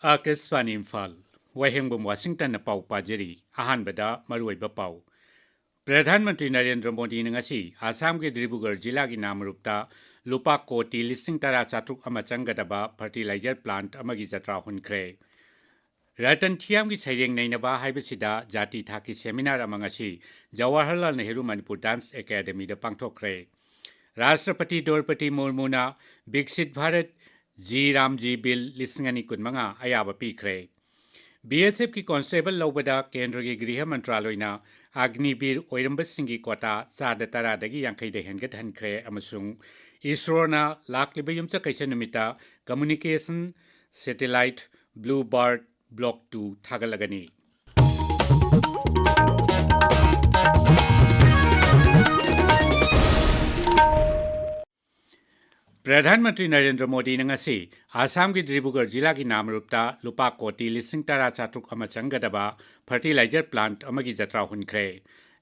Akeswani Imphal, Wahengbam Washington na pau pajeri, ahanbada maruiba pau. Pradhan Mantri Narendra Modi ngasi Assam ke Dribugar jila ki namrupta lupa koti listing tara chatruk amachangadaba fertilizer plant amagi jatra hunkre. Ratan Thiam ki sayreng nainaba haibasida jati thaki seminar amangasi Jawaharlal Nehru Manipur Dance Academy da pangthokre. Rashtrapati Draupadi Murmuna Biksit Bharat Ji Ramji Bill lisingani kunmanga ayaba pikre. BSF की constable लौबदा केंद्र की गृह मंत्रालयना अग्निवीर ओइरंबस सिंह की कोटा चाद तरादगी यांखैदे हेनगत हनख्रे अमसुंग इसरोना लाखलिबे युमचा कैसे निमित्ता communication satellite Blue Bird block 2 थागलगनी प्रधानमंत्री नरेंद्र मोदी नंगसी आसाम की द्रिबुगर जिला की नामरूपता लुपा कोटी लिसिंग तरा चातुक अमचंगदबा फर्टिलाइजर प्लांट अमगी जत्रा हुनख्रे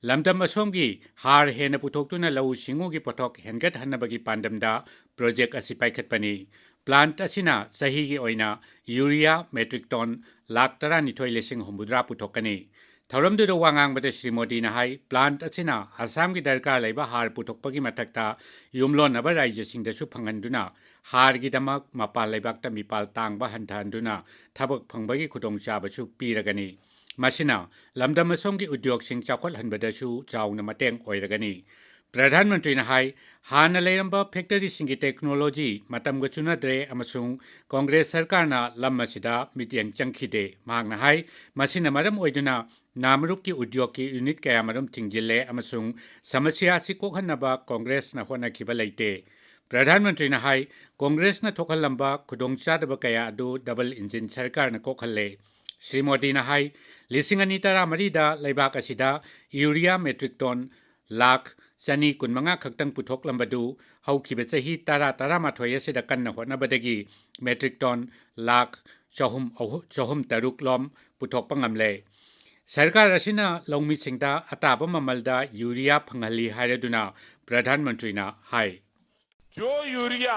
लमदम असोम की हार हेन पुथोक्तुना लौ सिंगु की पथोक हेनगत हन्नबगी पांडमदा प्रोजेक्ट असि पाइखतपनी प्लांट असिना सही की ओइना यूरिया मेट्रिक टन लाख तरा निथोय लिसिंग हुमुद्रा पुथोकनी थौरमदुद वांगांगबदे श्री मोदी हाई प्लांट असिना आसाम की दरकार लेबा हार पुथोकपगी मथक्ता युमलोनबा राज्यसिंगदसु फंगनदुना हार की दमक मपाल लेबाक्ता मिपाल तांगबा हंथानदुना थबक फंगबगी खुदोंचाबसु पीरगनी मसिना लमदम असोम की उद्योगसिंग चाखोलहनबदसु चाउना mateꯡ ओइरगनी प्रधानमंत्री हाई हान लेरंबा फैक्टरी सिंगी टेक्नोलॉजी मतमग चुनद्रे अमसुंग कांग्रेस सरकारना लम असिदा मिटियंग चंखिदे मांगना हाई मसिना मरम ओइदुना नामरूप की उद्योग की यूनिट कया मरम थिंजिल्ले अमसुंग समस्या सि कोखनबा कांग्रेस न होनाखिबा लेते प्रधानमंत्री हाई कांग्रेस न थोखलंबा खुदोंचादबा कया अदु डबल इंजिन सरकार न कोखले श्री मोदी हाई लिसिंग अनि तरा मरीदा लेबाक असिदा यूरिया मेट्रिक टन लाख चनी कुनमंगा खक्तंग पुथोकलंबदु हौखिबे चही तरा तरा माथोय असिदा कन्न होनबदगी मेट्रिक टन लाख चहुम तरुक लोम पुथोकपा ngamle सरकार असिना लौमी सिंगदा अताब ममलदा यूरिया फंगहली हायदुना प्रधानमंत्री हाई जो यूरिया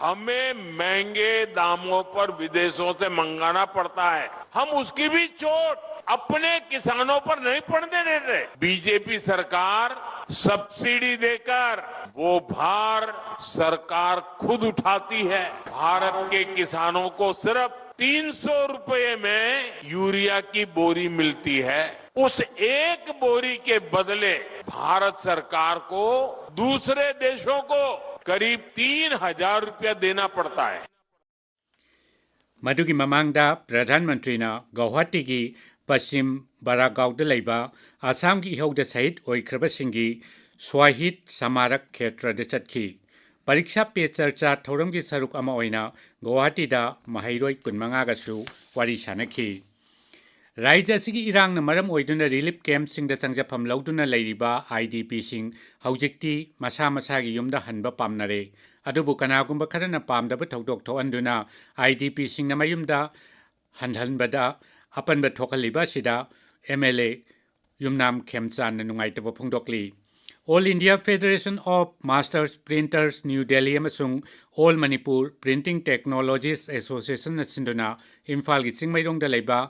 हमें महंगे दामों पर विदेशों से मंगाना पड़ता है हम उसकी भी चोट अपने किसानों पर नहीं पड़ने देते बीजेपी सरकार सब्सिडी देकर वो भार सरकार खुद उठाती है भारत के किसानों को सिर्फ 300 रुपए में यूरिया की बोरी मिलती है उस एक बोरी के बदले भारत सरकार को दूसरे देशों को करीब 3,000 रुपया देना पड़ता है मधुगी ममांगदा प्रधानमंत्री गुवाहाटी की पश्चिम बरागांव लेबा आसाम की इहौद सहित ओइख्रबसिंगी स्वाहिद समारक क्षेत्र चटखी परीक्षा पे चर्चा थौरम की सरुक अमा ओइना गुवाहाटी दा महैरोय कुनमंगागसु वारी सानखी राज्य की इरांग मरम ओइदुना रिलीफ कैम्प सिंगदा चंगजफम लौदुना लेरिबा आईडीपी सिंग हौजिक्ति मसा मसागी युमदा हनबा पामनरे अदुबु कनागुंबा खरना पामदबा थौदोक थोअंदुना आईडीपी सिंगना मयुमदा हनहनबदा अपनबा थोखलिबा सिदा एमएलए युमनाम खेमचान नुंगाइतबा फोंदोकली All India Federation of Masters Printers New Delhi अमसुंग All Manipur Printing Technologies Association सिंदुना इम्फाल की चिंगमैरोंग लेबा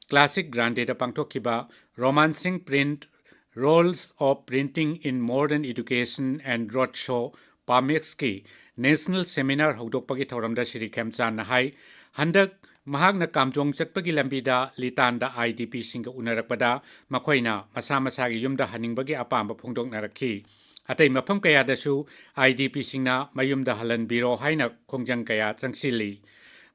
क्लासिक ग्रांडेड पांगथोखिबा romancing print roles of printing in modern education and road show PAMEX की नेशनल सेमिनार हौदोकपगी थौरमदा श्री खेमचान हाई हंदक महागना कामजोंग चटपगी लंबीदा लितानदा आईडीपी सिंग उनरकपदा मखोइना मसा मसागी युमदा हनिंगबगी अपांबा फोंदोकनरखी अतै मफम कयादसु आईडीपी सिंगना मयुमदा हलनबीरो हाइना खोंजंग कया चंगसिली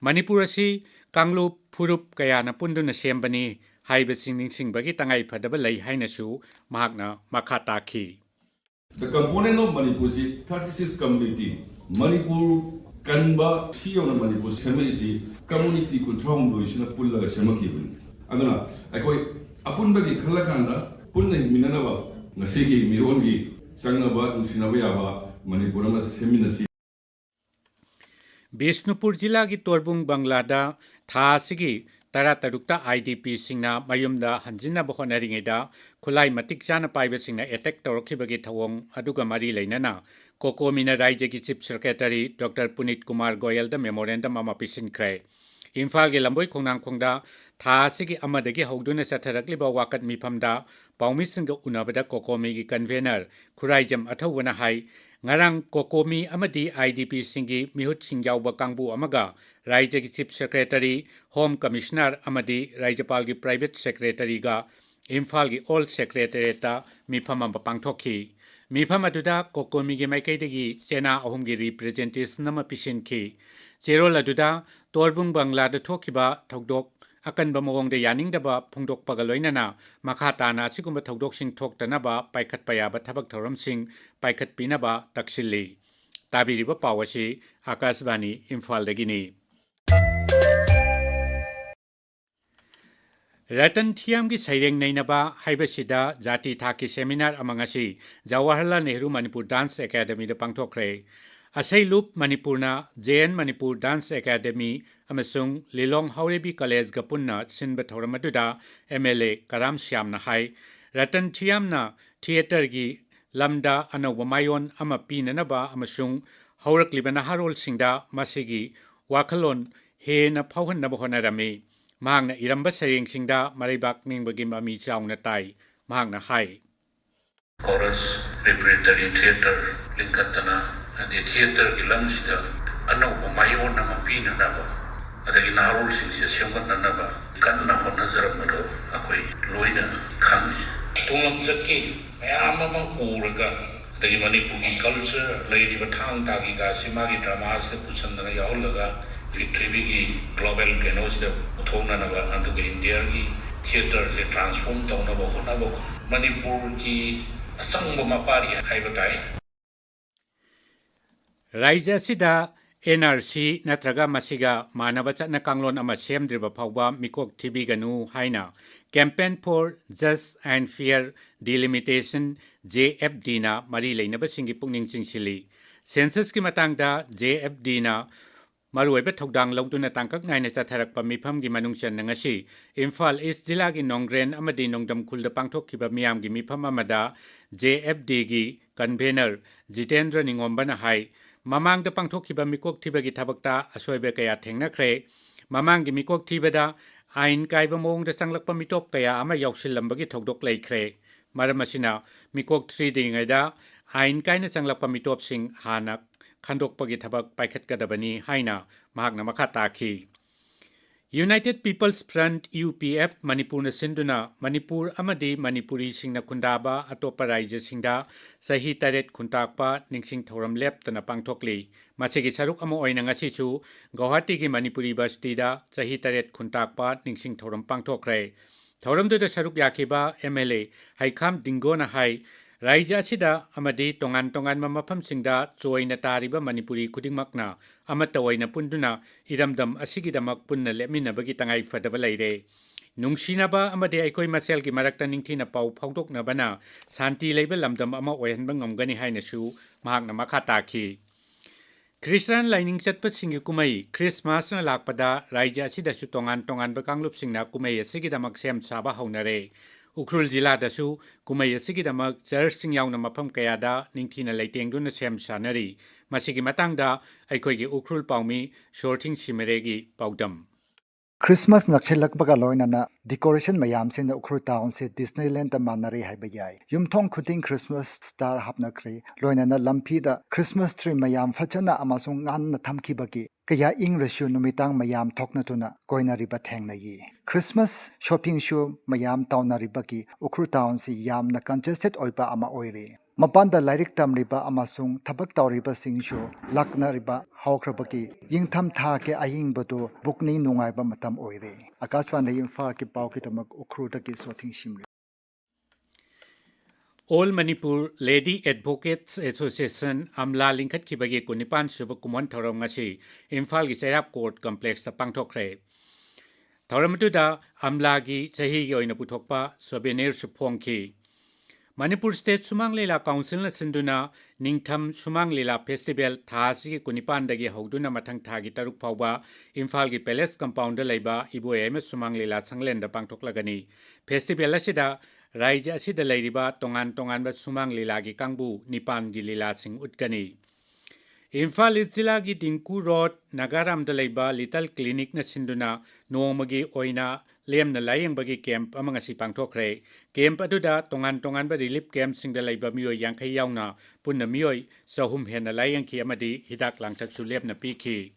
मणिपुर असि कांगलुप फुरुप कयाना पुंदुना सेमबनी हाइबसिंग निंगसिंगबगी तंगाई फदबा लई हाइनासु महागना मखा ताखी The component of Manipur is 36 community. Manipur kanba shiyona Manipur semisi community control do isina pulla semaki bun. Aduna akoi apunba gi khalakanda punna minanaba ngasigi mirongi sangnaba nusinaba yaba Manipur ma seminasi Bishnupur जिला की तोरबुंग बंगलादा था सिगी तरा तरुक्ता IDP सिंगना मयुमदा हंजिना बखोनरिंगेदा खुलाई मतिक चाना पाइबे सिंगना attack तौरखिबगी थवोंग अदुगा मरी लेनना कोकोमिना राज्य की chief secretary doctor Puneet Kumar Goyal the memorandum अमा पिसिनख्रे ꯏꯝꯐꯥꯜꯒꯤ ꯂꯝꯕꯣꯏ ꯈꯣꯡꯅꯥꯡ ꯈꯣꯡꯗ ꯊꯥ ꯑꯁꯤꯒꯤ ꯑꯃꯗꯒꯤ ꯍꯧꯗꯨꯅ ꯆꯠꯊꯔꯛꯂꯤꯕ ꯋꯥꯀꯠ ꯃꯤꯐꯝꯗ ꯄꯥꯎꯃꯤꯁꯤꯡꯒ ꯎꯅꯕꯗ ꯀꯣꯀꯣꯃꯤꯒꯤ ꯀꯟꯚꯦꯅꯔ ꯈꯨꯔꯥꯏꯖꯝ ꯑꯊꯧꯕꯅ ꯍꯥꯏ ꯉꯔꯥꯡ ꯀꯣꯀꯣꯃꯤ ꯑꯃꯗꯤ IDPꯁꯤꯡꯒꯤ ꯃꯤꯍꯨꯠꯁꯤꯡ ꯌꯥꯎꯕ ꯀꯥꯡꯕꯨ ꯑꯃꯒ ꯔꯥꯏꯖꯒꯤ ꯆꯤꯞ ꯁꯦꯀ꯭ꯔꯦꯇꯔꯤ ꯍꯣꯝ ꯀꯃꯤꯁꯅꯔ ꯑꯃꯗꯤ ꯔꯥꯏꯖꯄꯥꯜꯒꯤ ꯄ꯭ꯔꯥꯏꯚꯦꯠ ꯁꯦꯀ꯭ꯔꯦꯇꯔꯤꯒ ꯏꯝꯐꯥꯜꯒꯤ ꯑꯣꯜ ꯁꯦꯀ꯭ꯔꯦꯇꯔꯤꯌꯦꯠꯇ ꯃꯤꯐꯝ ꯑꯃ ꯄꯥꯡꯊꯣꯛꯈꯤ ꯃꯤꯐꯝ ꯑꯗꯨꯗ ꯀꯣꯀꯣꯃꯤꯒꯤ ꯃꯥꯏꯀꯩꯗꯒꯤ ꯆꯦꯅꯥ ꯑꯍꯨꯝꯒꯤ ꯔꯤꯄ꯭ꯔꯖꯦꯟꯇꯦꯁꯟ ꯑꯃ ꯄꯤꯁꯤꯟꯈꯤ ꯆꯦꯔꯣꯜ ꯑꯗꯨꯗ ꯇꯣꯔꯕꯨꯡ ꯕꯪꯂꯥꯗ ꯊꯣꯛꯈꯤꯕ ꯊꯧꯗꯣꯛ ꯑꯀꯟꯕ ꯃꯑꯣꯡꯗ ꯌꯥꯅꯤꯡꯗꯕ ꯐꯣꯡꯗꯣꯛꯄꯒ ꯂꯣꯏꯅꯅ ꯃꯈꯥ ꯇꯥꯅ ꯑꯁꯤꯒꯨꯝꯕ ꯊꯧꯗꯣꯛꯁꯤꯡ ꯊꯣꯛꯇꯅꯕ ꯄꯥꯏꯈꯠꯄ ꯌꯥꯕ ꯊꯕꯛ ꯊꯧꯔꯝꯁꯤꯡ ꯄꯥꯏꯈꯠꯄꯤꯅꯕ ꯇꯛꯁꯤꯜꯂꯤ ꯇꯥꯕꯤꯔꯤꯕ ꯄꯥꯎ ꯑꯁꯤ ꯑꯥꯀꯥꯁꯕꯥꯅꯤ ꯏꯝꯐꯥꯜꯗꯒꯤꯅꯤ ꯔꯇꯟ ꯊꯤꯌꯥꯝꯒꯤ ꯁꯩꯔꯦꯡ ꯅꯩꯅꯕ ꯍꯥꯏꯕꯁꯤꯗ ꯖꯥꯇꯤ ꯊꯥꯛꯀꯤ ꯁꯦꯃꯤꯅꯥꯔ ꯑꯃ ꯉꯁꯤ ꯖꯋꯥꯍꯔꯂꯥꯜ ꯅꯦꯍꯔꯨ ꯃꯅꯤꯄꯨꯔ ꯗꯥꯟꯁ ꯑꯦꯀꯥꯗꯃꯤꯗ ꯄꯥꯡꯊꯣꯛꯈ꯭ꯔꯦ ꯑꯁꯩꯂꯨꯞ ꯃꯅꯤꯄꯨꯔꯅ JN ꯃꯅꯤꯄꯨꯔ ꯗꯥꯟꯁ ꯑꯦꯀꯥꯗꯃꯤ ꯑꯃꯁꯨꯡ ꯂꯤꯂꯣꯡ ꯍꯥꯎꯔꯦꯕꯤ ꯀꯣꯂꯦꯖꯒ ꯄꯨꯟꯅ ꯁꯤꯟꯕ ꯊꯧꯔꯝ ꯑꯗꯨꯗ MLA ꯀꯔꯥꯝ ꯁ꯭ꯌꯥꯝꯅ ꯍꯥꯏ ꯔꯇꯟ ꯊꯤꯌꯥꯝꯅ ꯊꯤꯌꯦꯇꯔꯒꯤ ꯂꯝꯗ ꯑꯅꯧꯕ ꯃꯥꯏꯌꯣꯟ ꯑꯃ ꯄꯤꯅꯅꯕ ꯑꯃꯁꯨꯡ ꯍꯧꯔꯛꯂꯤꯕ ꯅꯍꯥꯔꯣꯜꯁꯤꯡꯗ ꯃꯁꯤꯒꯤ ꯋꯥꯈꯜꯂꯣꯟ ꯍꯦꯟꯅ ꯐꯥꯎꯍꯟꯅꯕ ꯍꯣꯠꯅꯔꯝꯃꯤ ꯃꯍꯥꯛꯅ ꯏꯔꯝꯕ ꯁꯩꯔꯦꯡꯁꯤꯡꯗ ꯃꯔꯩꯕꯥꯛ ꯅꯤꯡꯕꯒꯤ ꯃꯃꯤ ꯆꯥꯎꯅ ꯇꯥꯏ ꯃꯍꯥꯛꯅ ꯍꯥꯏ ꯀꯣꯔꯁ ꯄ꯭ꯔꯤꯄꯦꯔꯦꯇꯔꯤ ꯊꯤꯌꯦꯇꯔ ꯂꯤꯡꯈꯠꯇꯅ ꯍꯥꯏꯗꯤ ꯊꯤꯌꯦꯇꯔꯒꯤ ꯂꯝꯁꯤꯗ ꯑꯅꯧꯕ ꯃꯥꯏꯌꯣꯟ ꯑꯃ ꯄꯤꯅꯅꯕ ꯑꯗꯒꯤ ꯅꯍꯥꯔꯣꯜꯁꯤꯡꯁꯦ ꯁꯦꯝꯒꯠꯅꯅꯕ ꯀꯟꯅ ꯍꯣꯠꯅꯖꯔꯝꯕꯗꯣ ꯑꯩꯈꯣꯏ ꯂꯣꯏꯅ ꯈꯪꯉꯤ ꯇꯨꯡꯂꯝꯆꯠꯀꯤ ꯃꯌꯥꯝ ꯑꯃ ꯎꯔꯒ ꯑꯗꯒꯤ ꯃꯅꯤꯄꯨꯔꯒꯤ ꯀꯜꯆꯔ ꯂꯩꯔꯤꯕ ꯊꯥꯡ ꯇꯥꯒꯤꯒꯥꯁꯤ ꯃꯥꯒꯤ ꯗ꯭ꯔꯃꯥꯁꯤꯗ ꯄꯨꯁꯟꯗꯅ ꯌꯥꯎꯍꯜꯂꯒ ꯄ꯭ꯔꯤꯊꯤꯕꯤꯒꯤ ꯒ꯭ꯂꯣꯕꯦꯜ ꯀꯩꯅꯣꯁꯤꯗ ꯄꯨꯊꯣꯛꯅꯅꯕ ꯑꯗꯨꯒ ꯏꯟꯗꯤꯌꯥꯒꯤ ꯊꯤꯌꯦꯇꯔꯁꯦ ꯇ꯭ꯔꯥꯟꯁꯐꯣꯔꯝ ꯇꯧꯅꯕ ꯍꯣꯠꯅꯕ ꯃꯅꯤꯄꯨꯔꯒꯤ ꯑꯆꯪꯕ ꯃꯄꯥꯔꯤ ꯍꯥꯏꯕ ꯇꯥꯏ ꯔꯥꯏꯖ ꯑꯁꯤꯗ NRC ꯅꯠꯇ꯭ꯔꯒ ꯃꯁꯤꯒ ꯃꯥꯟꯅꯕ ꯆꯠꯅ ꯀꯥꯡꯂꯣꯟ ꯑꯃ ꯁꯦꯝꯗ꯭ꯔꯤꯕ ꯐꯥꯎꯕ ꯃꯤꯀꯣꯛ ꯊꯤꯕꯤꯒꯅꯨ ꯍꯥꯏꯅ campaign for just and fair delimitation JFDꯅ ꯃꯔꯤ ꯂꯩꯅꯕꯁꯤꯡꯒꯤ ꯄꯨꯛꯅꯤꯡ ꯆꯤꯡꯁꯤꯜꯂꯤ ꯁꯦꯟꯁꯁꯀꯤ ꯃꯇꯥꯡꯗ JFDꯅ ꯃꯔꯨꯑꯣꯏꯕ ꯊꯧꯗꯥꯡ ꯂꯧꯗꯨꯅ ꯇꯥꯡꯀꯛ ꯅꯥꯏꯅ ꯆꯠꯊꯔꯛꯄ ꯃꯤꯐꯝꯒꯤ ꯃꯅꯨꯡ ꯆꯟꯅ ꯉꯁꯤ ꯏꯝꯐꯥꯜ ꯏꯁ ꯖꯤꯂꯥꯒꯤ ꯅꯣꯡꯒ꯭ꯔꯦꯟ ꯑꯃꯗꯤ ꯅꯣꯡꯗꯝ ꯈꯨꯜꯗ ꯄꯥꯡꯊꯣꯛꯈꯤꯕ ꯃꯤꯌꯥꯝꯒꯤ ꯃꯤꯐꯝ ꯑꯃꯗ JFDꯒꯤ ꯀꯟꯚꯦꯅꯔ ꯖꯤꯇꯦꯟꯗ꯭ꯔ ꯅꯤꯉꯣꯝꯕꯅ ꯍꯥꯏ ꯃꯃꯥꯡꯗ ꯄꯥꯡꯊꯣꯛꯈꯤꯕ ꯃꯤꯀꯣꯛ ꯊꯤꯕꯒꯤ ꯊꯕꯛꯇ ꯑꯁꯣꯏꯕ ꯀꯌꯥ ꯊꯦꯡꯅꯈ꯭ꯔꯦ ꯃꯃꯥꯡꯒꯤ ꯃꯤꯀꯣꯛ ꯊꯤꯕꯗ ꯑꯥꯏꯟ ꯀꯥꯏꯕ ꯃꯑꯣꯡꯗ ꯆꯪꯂꯛꯄ ꯃꯤꯇꯣꯞ ꯀꯌꯥ ꯑꯃ ꯌꯥꯎꯁꯤꯜꯂꯝꯕꯒꯤ ꯊꯧꯗꯣꯛ ꯂꯩꯈ꯭ꯔꯦ ꯃꯔꯝ ꯑꯁꯤꯅ ꯃꯤꯀꯣꯛ ꯊꯤꯗ꯭ꯔꯤꯉꯩꯗ ꯑꯥꯏꯟ ꯀꯥꯏꯅ ꯆꯪꯂꯛꯄ ꯃꯤꯇꯣꯞꯁꯤꯡ ꯍꯥꯟꯅ ꯈꯟꯗꯣꯛꯄꯒꯤ ꯊꯕꯛ ꯄꯥꯏꯈꯠꯀꯗꯕꯅꯤ ꯍꯥꯏꯅ ꯃꯍꯥꯛꯅ ꯃꯈꯥ ꯇꯥꯈꯤ ꯌꯨꯅꯥꯏꯇꯦꯗ ꯄꯤꯄꯜꯁ ꯐ꯭ꯔꯟꯠ UPF ꯃꯅꯤꯄꯨꯔꯅ ꯁꯤꯟꯗꯨꯅ ꯃꯅꯤꯄꯨꯔ ꯑꯃꯗꯤ ꯃꯅꯤꯄꯨꯔꯤꯁꯤꯡꯅ ꯈꯨꯟꯗꯥꯕ ꯑꯇꯣꯞꯄ ꯔꯥꯏꯖꯁꯤꯡꯗ ꯆꯍꯤ 8 ꯈꯨꯟꯇꯥꯛꯄ ꯅꯤꯡꯁꯤꯡ ꯊꯧꯔꯝ ꯂꯦꯞꯇꯅ ꯄꯥꯡꯊꯣꯛꯂꯤ ꯃꯁꯤꯒꯤ ꯁꯔꯨꯛ ꯑꯃ ꯑꯣꯏꯅ ꯉꯁꯤꯁꯨ ꯒꯧꯍꯥꯇꯤꯒꯤ ꯃꯅꯤꯄꯨꯔꯤ ꯕꯁꯇꯤꯗ ꯆꯍꯤ 8 ꯈꯨꯟꯇꯥꯛꯄ ꯅꯤꯡꯁꯤꯡ ꯊꯧꯔꯝ ꯄꯥꯡꯊꯣꯛꯈ꯭ꯔꯦ ꯊꯧꯔꯝꯗꯨꯗ ꯁꯔꯨꯛ ꯌꯥꯈꯤꯕ MLA ꯍꯩꯈꯥꯝ ꯗꯤꯡꯒꯣꯅ ꯍꯥꯏ ꯔꯥꯏꯖ ꯑꯁꯤꯗ ꯑꯃꯗꯤ ꯇꯣꯉꯥꯟ ꯇꯣꯉꯥꯟꯕ ꯃꯐꯝꯁꯤꯡꯗ ꯆꯣꯏꯅ ꯇꯥꯔꯤꯕ ꯃꯅꯤꯄꯨꯔꯤ ꯈꯨꯗꯤꯡꯃꯛꯅ ꯑꯃꯠꯇ ꯑꯣꯏꯅ ꯄꯨꯟꯗꯨꯅ ꯏꯔꯝꯗꯝ ꯑꯁꯤꯒꯤꯗꯃꯛ ꯄꯨꯟꯅ ꯂꯦꯞꯃꯤꯟꯅꯕꯒꯤ ꯇꯉꯥꯏꯐꯗꯕ ꯂꯩꯔꯦ ꯅꯨꯡꯁꯤꯅꯕ ꯑꯃꯗꯤ ꯑꯩꯈꯣꯏ ꯃꯁꯦꯜꯒꯤ ꯃꯔꯛꯇ ꯅꯤꯡꯊꯤꯅ ꯄꯥꯎ ꯐꯥꯎꯗꯣꯛꯅꯕꯅ ꯁꯥꯟꯇꯤ ꯂꯩꯕ ꯂꯝꯗꯝ ꯑꯃ ꯑꯣꯏꯍꯟꯕ ꯉꯝꯒꯅꯤ ꯍꯥꯏꯅꯁꯨ ꯃꯍꯥꯛꯅ ꯃꯈꯥ ꯇꯥꯈꯤ ꯈ꯭ꯔꯤꯁꯇꯥꯟ ꯂꯥꯏꯅꯤꯡ ꯆꯠꯄꯁꯤꯡꯒꯤ ꯀꯨꯝꯍꯩ ꯈ꯭ꯔꯤꯁꯃꯥꯁꯅ ꯂꯥꯛꯄꯗ ꯔꯥꯏꯖ ꯑꯁꯤꯗꯁꯨ ꯇꯣꯉꯥꯟ ꯇꯣꯉꯥꯟꯕ ꯀꯥꯡꯂꯨꯞꯁꯤꯡꯅ ꯀꯨꯝꯍꯩ ꯑꯁꯤꯒꯤꯗꯃꯛ ꯁꯦꯝ ꯁꯥꯕ ꯍꯧꯅꯔꯦ ꯎꯈ꯭ꯔꯨꯜ ꯖꯤꯂꯥꯗꯁꯨ ꯀꯨꯝꯍꯩ ꯑꯁꯤꯒꯤꯗꯃꯛ ꯆꯔꯆꯁꯤꯡ ꯌꯥꯎꯅ ꯃꯐꯝ ꯀꯌꯥꯗ ꯅꯤꯡꯊꯤꯅ ꯂꯩꯇꯦꯡꯗꯨꯅ ꯁꯦꯝ ꯁꯥꯅꯔꯤ ꯃꯁꯤꯒꯤ ꯃꯇꯥꯡꯗ ꯑꯩꯈꯣꯏꯒꯤ ꯎꯈ꯭ꯔꯨꯜ ꯄꯥꯎꯃꯤ ꯁꯣꯔꯊꯤꯡ ꯁꯤꯃꯔꯦꯒꯤ ꯄꯥꯎꯗꯝ ꯈ꯭ꯔꯤꯁꯃꯥꯁ ꯅꯛꯁꯤꯜꯂꯛꯄꯒ ꯂꯣꯏꯅꯅ ꯗꯤꯀꯣꯔꯦꯁꯟ ꯃꯌꯥꯝꯁꯤꯡꯅ ꯎꯈ꯭ꯔꯨꯜ ꯇꯥꯎꯟꯁꯦ ꯗꯤꯁꯅꯤꯂꯦꯟꯗ ꯃꯥꯟꯅꯔꯦ ꯍꯥꯏꯕ ꯌꯥꯏ ꯌꯨꯝꯊꯣꯡ ꯈꯨꯗꯤꯡ ꯈ꯭ꯔꯤꯁꯃꯥꯁ ꯁ꯭ꯇꯥꯔ ꯍꯥꯞꯅꯈ꯭ꯔꯦ ꯂꯣꯏꯅꯅ ꯂꯝꯕꯤꯗ ꯈ꯭ꯔꯤꯁꯃꯥꯁ ꯇ꯭ꯔꯤ ꯃꯌꯥꯝ ꯐꯖꯅ ꯑꯃꯁꯨꯡ ꯉꯥꯟꯅ ꯊꯝꯈꯤꯕꯒꯤ ꯀꯌꯥ ꯏꯪꯔꯁꯨ ꯅꯨꯃꯤꯗꯥꯡ ꯃꯌꯥꯝ ꯊꯣꯛꯅꯗꯨꯅ ꯀꯣꯏꯅꯔꯤꯕ ꯊꯦꯡꯅꯩ ꯈ꯭ꯔꯤꯁꯃꯥꯁ ꯁꯣꯄꯤꯡꯁꯨ ꯃꯌꯥꯝ ꯇꯧꯅꯔꯤꯕꯒꯤ ꯎꯈ꯭ꯔꯨꯜ ꯇꯥꯎꯟꯁꯤ ꯌꯥꯝꯅ ꯀꯟꯖꯦꯁꯇꯦꯠ ꯑꯣꯏꯕ ꯑꯃ ꯑꯣꯏꯔꯤ ꯃꯄꯥꯟꯗ ꯂꯥꯏꯔꯤꯛ ꯇꯝꯂꯤꯕ ꯑꯃꯁꯨꯡ ꯊꯕꯛ ꯇꯧꯔꯤꯕꯁꯤꯡꯁꯨ ꯂꯥꯛꯅꯔꯤꯕ ꯍꯧꯈ꯭ꯔꯕꯒꯤ ꯌꯤꯡꯊꯝ ꯊꯥꯒꯤ ꯑꯌꯤꯡꯕꯗꯨ ꯄꯨꯛꯅꯤꯡ ꯅꯨꯡꯉꯥꯏꯕ ꯃꯇꯝ ꯑꯣꯏꯔꯦ ꯑꯀꯥꯁꯕꯥꯅꯤ ꯏꯝꯐꯥꯜꯒꯤ ꯄꯥꯎꯒꯤꯗꯃꯛ ꯎꯈ꯭ꯔꯨꯜꯗꯒꯤ ꯁꯣꯊꯤꯡ ꯁꯤꯝꯔꯤ all Manipur lady advocates association ꯑꯝꯂꯥ ꯂꯤꯡꯈꯠꯈꯤꯕꯒꯤ 19 ꯁꯨꯕ ꯀꯨꯝꯑꯣꯟ ꯊꯧꯔꯝ ꯉꯁꯤ ꯏꯝꯐꯥꯜꯒꯤ ꯆꯩꯔꯥꯞ ꯀꯣꯔꯠ ꯀꯝꯄ꯭ꯂꯦꯛꯁꯇ ꯄꯥꯡꯊꯣꯛꯈ꯭ꯔꯦ ꯊꯧꯔꯝ ꯑꯗꯨꯗ ꯑꯝꯂꯥꯒꯤ ꯆꯍꯤꯒꯤ ꯑꯣꯏꯅ ꯄꯨꯊꯣꯛꯄ ꯁꯣꯚꯦꯅꯤꯔꯁꯨ ꯐꯣꯡꯈꯤ ꯃꯅꯤꯄꯨꯔ ꯁ꯭ꯇꯦꯠ ꯁꯨꯃꯥꯡ ꯂꯤꯂꯥ ꯀꯥꯎꯟꯁꯤꯜꯅ ꯁꯤꯟꯗꯨꯅ ꯅꯤꯡꯊꯝ ꯁꯨꯃꯥꯡ ꯂꯤꯂꯥ ꯐꯦꯁꯇꯤꯚꯦꯜ ꯊꯥ ꯑꯁꯤꯒꯤ 19 ꯍꯧꯗꯨꯅ ꯃꯊꯪ ꯊꯥꯒꯤ 6 ꯐꯥꯎꯕ ꯏꯝꯐꯥꯜꯒꯤ ꯄꯦꯂꯦꯁ ꯀꯝꯄꯥꯎꯟꯗ ꯂꯩꯕ ꯏꯕꯣꯌꯥꯏꯃ ꯁꯨꯃꯥꯡ ꯂꯤꯂꯥ ꯁꯪꯂꯦꯟꯗ ꯄꯥꯡꯊꯣꯛꯂꯒꯅꯤ ꯐꯦꯁꯇꯤꯚꯦꯜ ꯑꯁꯤꯗ ꯔꯥꯏꯖ ꯑꯁꯤꯗ ꯂꯩꯔꯤꯕ ꯇꯣꯉꯥꯟ ꯇꯣꯉꯥꯟꯕ ꯁꯨꯃꯥꯡ ꯂꯤꯂꯥꯒꯤ ꯀꯥꯡꯕꯨ 9ꯒꯤ ꯂꯤꯂꯥꯁꯤꯡ ꯎꯠꯀꯅꯤ Imphal Zilagi Dinku Road Nagaram Dalaiba Little Clinic na sinduna Nomagi Oina Lem na layang bagi camp amang si pangtokre camp aduda tongan ba relief camp sing dalaiba miyoy yang kayaw na punna miyoy sa humhen na layang ki amadi hidak lang tatsulep na piki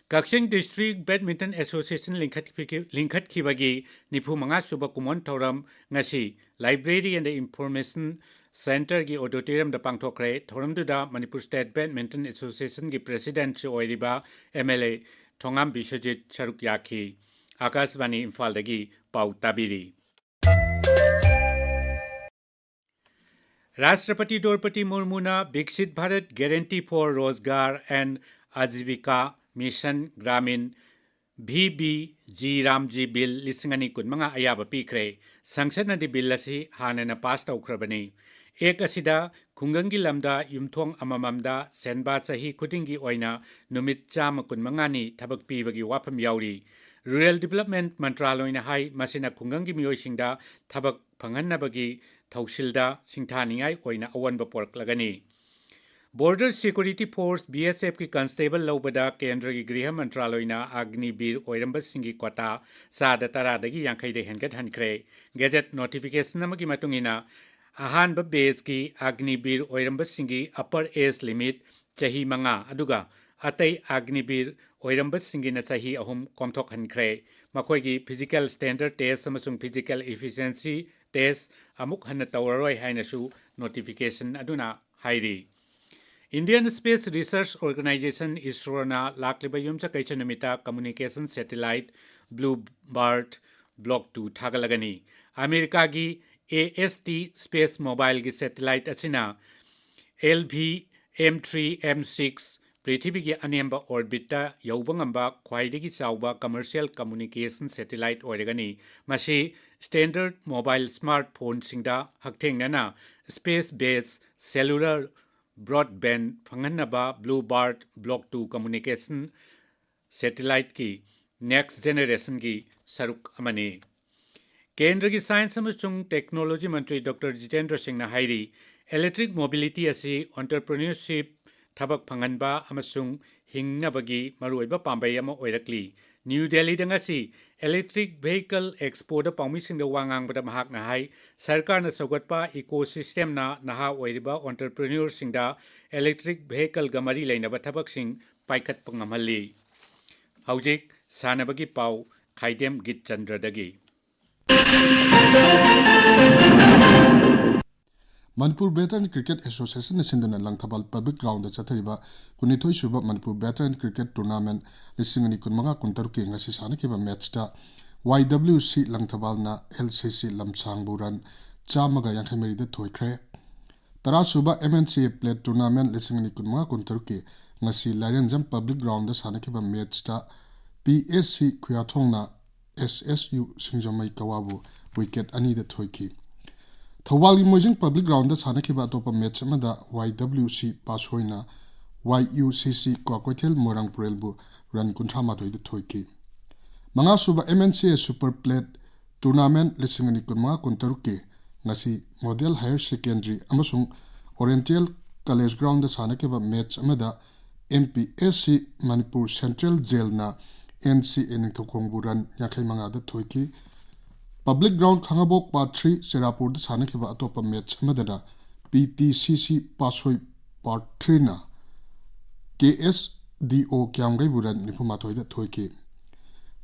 Kakshing District Badminton Association lingkat kibagi nipu mga suba kumon tauram ngasi Library and Information Center gi auditorium da pangtokre thoram duda Manipur State Badminton Association gi President si oiriba MLA Thongam Bishojit Charuk Yaki Akasvani Imphal dagi pau tabiri Rashtrapati Draupadi Murmu na Viksit Bharat Guarantee for Rozgar and Ajivika Mission Gramin VBG Ramji Bill lisingani kun mga ayaba pikre sangsad na di bill si hana na pass taukrabani ek asida khungangi lamda yumthong amamamda senba sahi kudingi oina numit chama kun mga ni thabak pibagi wafam yauri Rural Development Mantraloy na hai masina khungangi miyoy singda thabak phanganabagi thausilda singthaningai oina awanba pork lagani Border Security Force BSF की constable लौबदा केंद्र की गृह मंत्रालय ना अग्निवीर ओरंबस सिंगी quota सादा तरादगी यांखैदे हेनगत हनख्रे गैजेट नोटिफिकेशन नमगी मतुंगिना अहानब बेस की अग्निवीर ओरंबस सिंगी अपर एज लिमिट चाही मंगा अदुगा अतै अग्निवीर ओरंबस सिंगी न चाही अहुम कोमथोक हनख्रे मखोयगी फिजिकल स्टैंडर्ड टेस्ट अमसुंग फिजिकल एफिशिएंसी टेस्ट अमुक हन तवररोय हाइनसु नोटिफिकेशन अदुना हाइरी Indian Space Research Organization ISRO na lakliba yumcha kaichanamita communication satellite Bluebird Block 2 thagalagani America gi AST Space Mobile gi satellite achina LV-M3-M6 पृथ्वी की अनेम्बा ऑर्बिटा यौबंगंबा ख्वाइदगी चाउबा कमर्शियल कम्युनिकेशन सैटेलाइट ओइरगनी मसी standard mobile smartphone सिंगदा हकथेंगना space base cellular broadband फंगनबा Bluebird block 2 communication satellite की next generation की सरुक अमनी केंद्र की science अमसुंग technology मंत्री doctor Jitendra Singh ने हाइरी electric mobility असी entrepreneurship थबक फंगनबा अमसुंग हिंगनबगी मरुइबा पांबई अमा ओइरकली new Delhi दंगसी electric vehicle expo the पाउमिसिंग the वांगांगबदा महाक ना हाई सरकार न सौगतपा इकोसिस्टम ना नहा ओइरिबा एंटरप्रेन्योर सिंग दा इलेक्ट्रिक व्हीकल गमरी लेनबा थबक सिंग पाइखत पंगमहली हौजिक सानबगी पाउ खाइदेम गीतचंद्र दगी Manipur Veteran Cricket Association Sindana Langthabal Public Ground Chathariba Kunithoi Suba Manipur Veteran Cricket Tournament Lisingani Kunmanga Kuntaruki ngasi sanakiba match ta YWC Langthabal na LCC Lamsang Buran Chamaga Yankhameri de Thoikre Tara Suba MNCA Plate Tournament Lisingani Kunmanga Kuntaruki ngasi Larenjam Public Ground sanakiba match ta PSC Kuyathong na SSU Singjamai Kawabu wicket ani de Thoiki Thawali Mojing Public Ground Sanakiba Topa match Mada YWC Pashoina YUCC Kwakwethel Morang Purelbu Run Kuntramato de Toiki Manga Suba MNCA Super Plate Tournament Lisingani Kunma Kuntaruki Nasi Model Higher Secondary Amasung Oriental College Ground Sanakiba match Mada MPSC Manipur Central Jail na NCA Ningthokongbu Run Yakai Manga de Toiki Public Ground Khangabok Part 3 Serapur the Sanakiba Atopa match Madada PTCC Pasoi Part 3 na KSDO Kyamgai Buran Nipumatoi the Toiki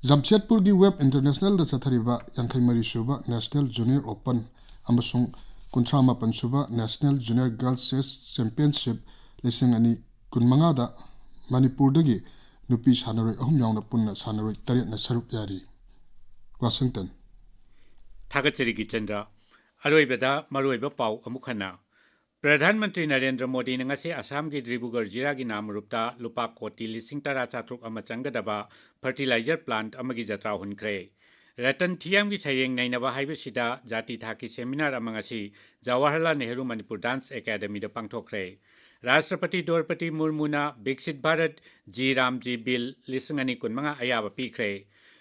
Jamshedpur gi Web International the Sathariba Yankai Marisuba National Junior Open Amasung Kuntrama Pansuba National Junior Girls Chess Championship Lisingani Kunmanga da Manipur dagi Nupi Sanaroi Ahum Yauna Punna Sanaroi Tariat na Saruk Yari Washington थागचरी गिचंद्र अरोइबदा मरोइब पाउ अमुखना प्रधानमंत्री नरेंद्र मोदी ने ngasi Assam की डिब्रूगढ़ जिला की नाम रूपता लुपा कोटी लिसिंग तरा चात्रुक अमा चंगदबा फर्टिलाइजर प्लांट अमगी जत्रा हुनख्रे रतन थियम की सयेंग नैनबा हाइबसिदा जाति थाकी सेमिनार अमंगसी जवाहरलाल नेहरू मणिपुर डांस एकेडमी द पांगथोख्रे राष्ट्रपति द्रौपदी मुर्मुना Viksit Bharat G RAM G bill लिसिंगनी कुनमंगा अयाबा पीख्रे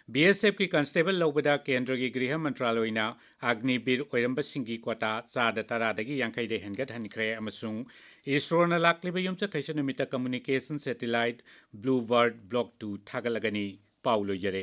BSF की कांस्टेबल लौबदा केंद्र की गृह मंत्रालयना अग्निवीर ओइरंबसिंगी कोटा चादा तरादगी यांखैदे हेनगत हनख्रे अमसुंग इसरोना लाक्लिबा युमचखैस नुमिता communication satellite Blue Bird block 2 थागलगनी पाउलो जरे